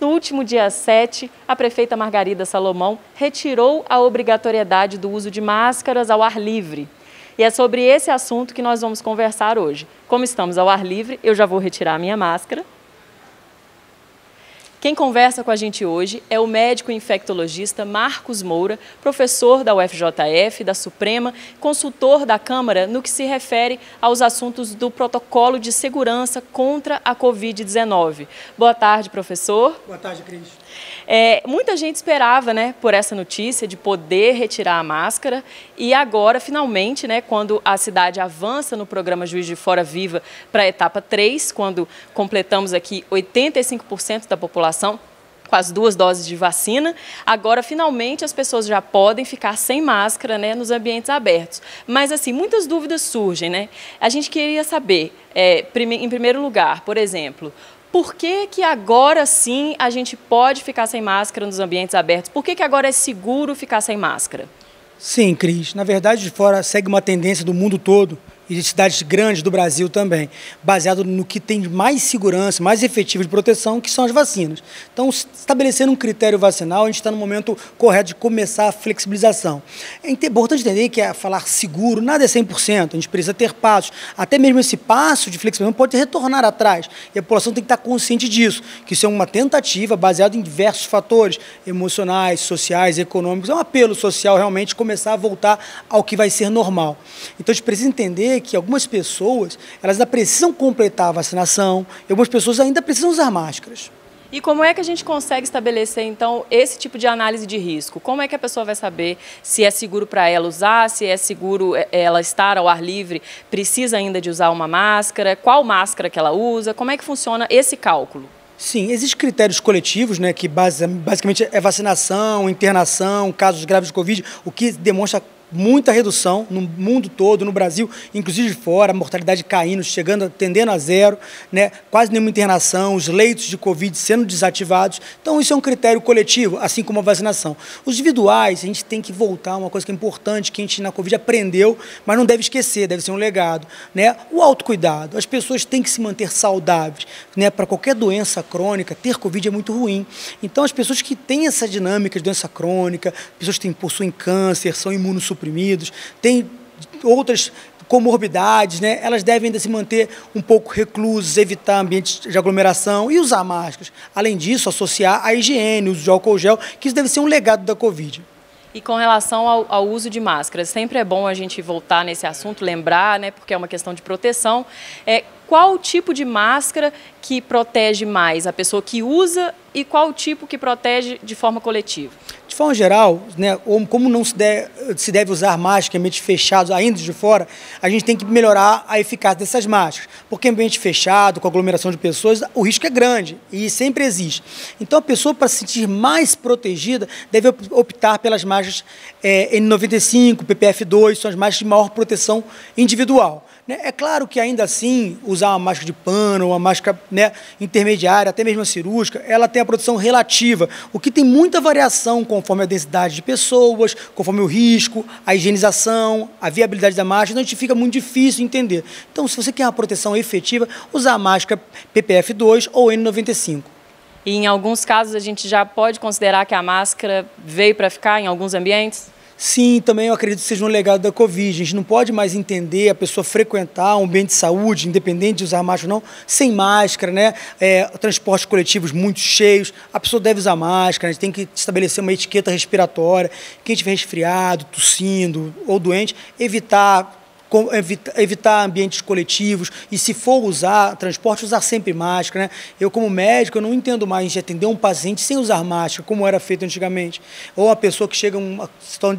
No último dia 7, a prefeita Margarida Salomão retirou a obrigatoriedade do uso de máscaras ao ar livre. E é sobre esse assunto que nós vamos conversar hoje. Como estamos ao ar livre, eu já vou retirar a minha máscara. Quem conversa com a gente hoje é o médico infectologista Marcos Moura, professor da UFJF, da Suprema, consultor da Câmara no que se refere aos assuntos do protocolo de segurança contra a Covid-19. Boa tarde, professor. Boa tarde, Cris. Muita gente esperava, né, por essa notícia de poder retirar a máscara e agora, finalmente, né, quando a cidade avança no programa Juiz de Fora Viva para a etapa 3, quando completamos aqui 85% da população com as 2 doses de vacina, agora finalmente as pessoas já podem ficar sem máscara, né, nos ambientes abertos. Mas assim, muitas dúvidas surgem, né? A gente queria saber, em primeiro lugar, por exemplo, por que agora sim a gente pode ficar sem máscara nos ambientes abertos? Por que agora é seguro ficar sem máscara? Sim, Cris. Na verdade, de fora segue uma tendência do mundo todo e de cidades grandes do Brasil também, baseado no que tem mais segurança, mais efetivo de proteção, que são as vacinas. Então, estabelecendo um critério vacinal, a gente está no momento correto de começar a flexibilização. É importante entender que falar seguro, nada é 100%, a gente precisa ter passos. Até mesmo esse passo de flexibilização pode retornar atrás, e a população tem que estar consciente disso, que isso é uma tentativa baseada em diversos fatores, emocionais, sociais, econômicos. É um apelo social realmente começar a voltar ao que vai ser normal. Então, a gente precisa entender que algumas pessoas, elas ainda precisam completar a vacinação e algumas pessoas ainda precisam usar máscaras. E como é que a gente consegue estabelecer, então, esse tipo de análise de risco? Como é que a pessoa vai saber se é seguro para ela usar, se é seguro ela estar ao ar livre, precisa ainda de usar uma máscara, qual máscara que ela usa, como é que funciona esse cálculo? Sim, existem critérios coletivos, né, que basicamente é vacinação, internação, casos graves de Covid, o que demonstra muita redução no mundo todo, no Brasil, inclusive de fora, a mortalidade caindo, tendendo a zero, né? Quase nenhuma internação, os leitos de Covid sendo desativados. Então, isso é um critério coletivo, assim como a vacinação. Os individuais, a gente tem que voltar a uma coisa que é importante, que a gente na Covid aprendeu, mas não deve esquecer, deve ser um legado, né? O autocuidado. As pessoas têm que se manter saudáveis, né? Para qualquer doença crônica, ter Covid é muito ruim. Então, as pessoas que têm essa dinâmica de doença crônica, pessoas que possuem câncer, são imunossuprimidos, tem outras comorbidades, né? Elas devem ainda se manter um pouco reclusas, evitar ambientes de aglomeração e usar máscaras. Além disso, associar a higiene, o uso de álcool gel, que isso deve ser um legado da Covid. E com relação ao uso de máscaras, sempre é bom a gente voltar nesse assunto, lembrar, né, porque é uma questão de proteção. Qual o tipo de máscara que protege mais a pessoa que usa e qual o tipo que protege de forma coletiva? De forma geral, né, como não se deve usar máscara em ambientes fechados, ainda de fora, a gente tem que melhorar a eficácia dessas máscaras. Porque em ambiente fechado, com aglomeração de pessoas, o risco é grande e sempre existe. Então, a pessoa, para se sentir mais protegida, deve optar pelas máscaras N95, PPF2, são as máscaras de maior proteção individual. É claro que, ainda assim, usar uma máscara de pano, uma máscara, né, intermediária, até mesmo a cirúrgica, ela tem a proteção relativa, o que tem muita variação conforme a densidade de pessoas, conforme o risco, a higienização, a viabilidade da máscara, então a gente fica muito difícil de entender. Então, se você quer uma proteção efetiva, usar a máscara PPF2 ou N95. E em alguns casos a gente já pode considerar que a máscara veio para ficar em alguns ambientes? Sim, também eu acredito que seja um legado da Covid. A gente não pode mais entender a pessoa frequentar um ambiente de saúde, independente de usar máscara ou não, sem máscara, né? Transportes coletivos muito cheios, a pessoa deve usar máscara, a gente tem que estabelecer uma etiqueta respiratória. Quem estiver resfriado, tossindo ou doente, evitar ambientes coletivos e, se for usar transporte, usar sempre máscara, né? Eu, como médico, eu não entendo mais a gente atender um paciente sem usar máscara, como era feito antigamente. Ou uma pessoa que chega em uma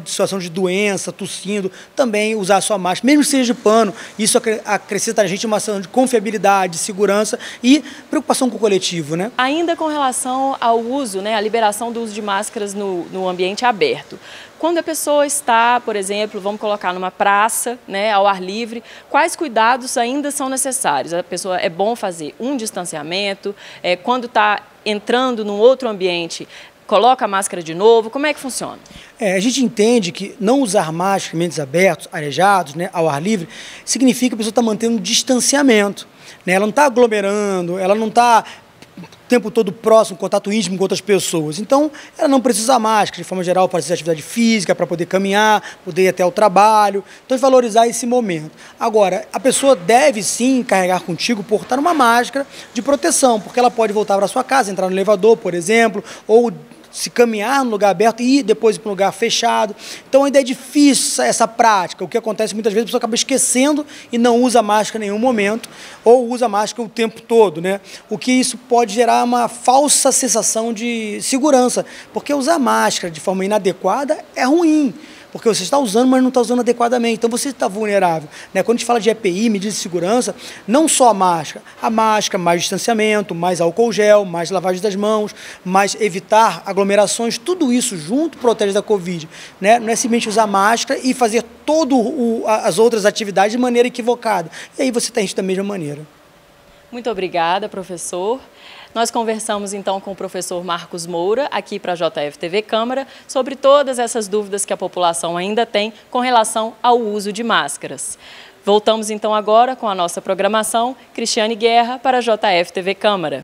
situação de doença, tossindo, também usar a sua máscara, mesmo que seja de pano. Isso acrescenta a gente uma ação de confiabilidade, segurança e preocupação com o coletivo, né? Ainda com relação ao uso, né, a liberação do uso de máscaras no ambiente aberto. Quando a pessoa está, por exemplo, vamos colocar numa praça, né, ao ar livre, quais cuidados ainda são necessários? A pessoa, é bom fazer um distanciamento, quando está entrando num outro ambiente, coloca a máscara de novo, como é que funciona? A gente entende que não usar máscara em ambientes abertos, arejados, né, ao ar livre, significa que a pessoa está mantendo um distanciamento, né? Ela não está aglomerando, ela não está tempo todo próximo, contato íntimo com outras pessoas. Então, ela não precisa usar máscara, de forma geral, para fazer atividade física, para poder caminhar, poder ir até o trabalho. Então, valorizar esse momento. Agora, a pessoa deve sim carregar contigo, portar uma máscara de proteção, porque ela pode voltar para sua casa, entrar no elevador, por exemplo, ou se caminhar no lugar aberto e depois ir para um lugar fechado. Então ainda é difícil essa prática. O que acontece muitas vezes, a pessoa acaba esquecendo e não usa máscara em nenhum momento, ou usa máscara o tempo todo, né? O que isso pode gerar uma falsa sensação de segurança, porque usar máscara de forma inadequada é ruim. Porque você está usando, mas não está usando adequadamente. Então, você está vulnerável, né? Quando a gente fala de EPI, medidas de segurança, não só a máscara, mais distanciamento, mais álcool gel, mais lavagem das mãos, mais evitar aglomerações, tudo isso junto protege da Covid, né? Não é simplesmente usar máscara e fazer todas as outras atividades de maneira equivocada. E aí você está da mesma maneira. Muito obrigada, professor. Nós conversamos então com o professor Marcos Moura, aqui para a JF TV Câmara, sobre todas essas dúvidas que a população ainda tem com relação ao uso de máscaras. Voltamos então agora com a nossa programação. Cristiane Guerra para a JF TV Câmara.